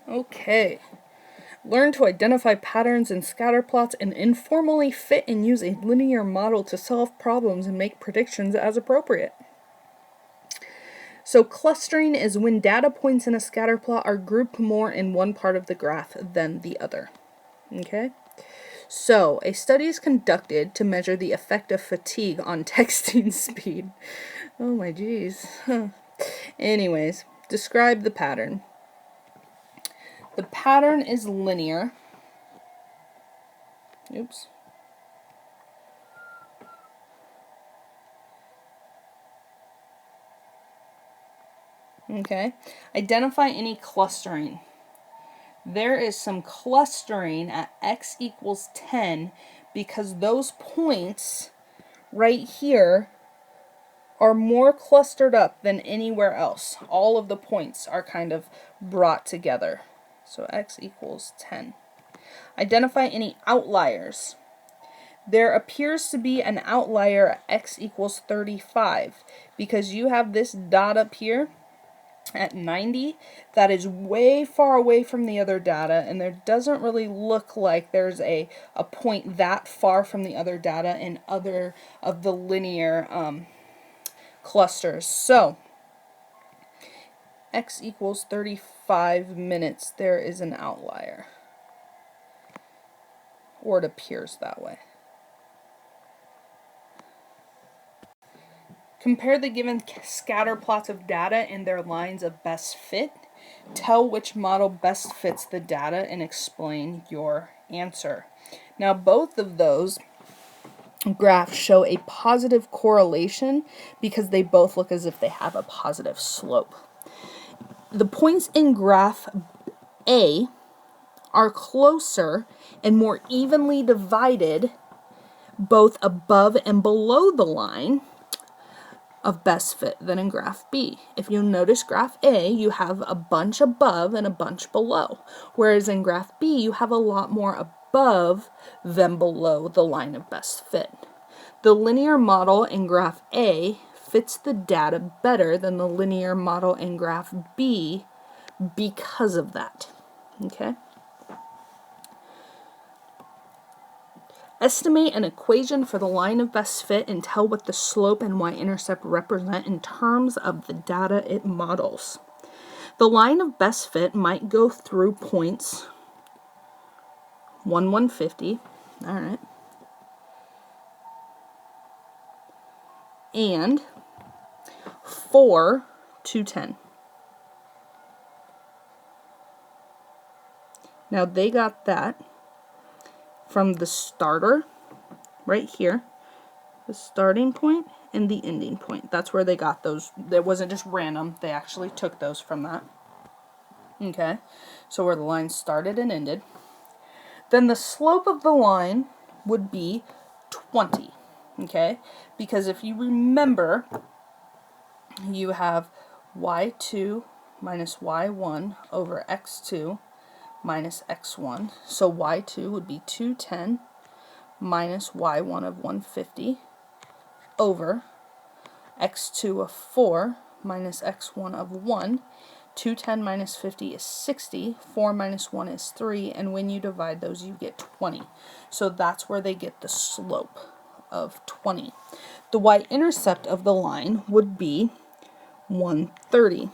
Okay. Learn to identify patterns in scatter plots and informally fit and use a linear model to solve problems and make predictions as appropriate. So clustering is when data points in a scatter plot are grouped more in one part of the graph than the other. Okay? So, a study is conducted to measure the effect of fatigue on texting speed. Oh my geez. Anyways, describe the pattern. The pattern is linear. Oops. Okay. Identify any clustering. There is some clustering at x equals 10 because those points right here are more clustered up than anywhere else. All of the points are kind of brought together. So x equals 10. Identify any outliers. There appears to be an outlier at x equals 35 because you have this dot up here at 90 that is way far away from the other data, and there doesn't really look like there's a point that far from the other data in other of the linear clusters. So x equals 35 minutes, there is an outlier, or it appears that way. Compare the given scatter plots of data and their lines of best fit. Tell which model best fits the data and explain your answer. Now, both of those graphs show a positive correlation because they both look as if they have a positive slope. The points in graph A are closer and more evenly divided both above and below the line of best fit than in graph B. If you notice graph A, you have a bunch above and a bunch below, whereas in graph B, you have a lot more above than below the line of best fit. The linear model in graph A fits the data better than the linear model in graph B because of that. Okay? Estimate an equation for the line of best fit and tell what the slope and y-intercept represent in terms of the data it models. The line of best fit might go through points 1, 150, all right, and 4, 210. Now they got that from the starter right here, the starting point and the ending point. That's where they got those. It wasn't just random. They actually took those from that. Okay, so where the line started and ended. Then the slope of the line would be 20. Okay, because if you remember, you have y2 minus y1 over x2 minus x1. So y2 would be 210 minus y1 of 150 over x2 of 4 minus x1 of 1. 210 minus 50 is 60. 4 minus 1 is 3. And when you divide those, you get 20. So that's where they get the slope of 20. The y-intercept of the line would be 130.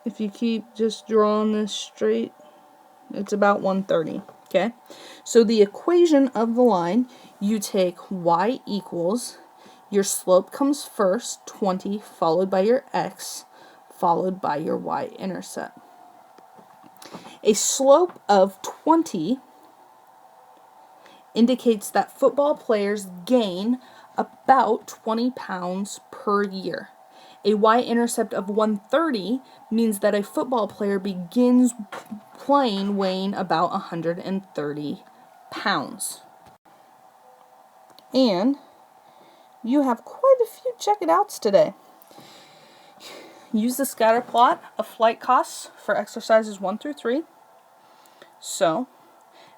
If you keep just drawing this straight, it's about 130, okay? So the equation of the line, you take y equals, your slope comes first, 20, followed by your x, followed by your y-intercept. A slope of 20 indicates that football players gain about 20 pounds per year. A y-intercept of 130 means that a football player begins playing weighing about 130 pounds. And you have quite a few check-it-outs today. Use the scatter plot of flight costs for exercises 1 through 3. So,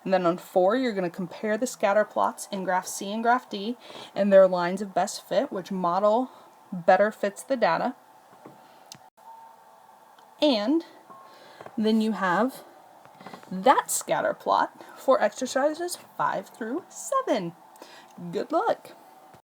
and then on 4, you're going to compare the scatter plots in graph C and graph D and their lines of best fit, which model better fits the data. And then you have that scatter plot for exercises 5 through 7. Good luck!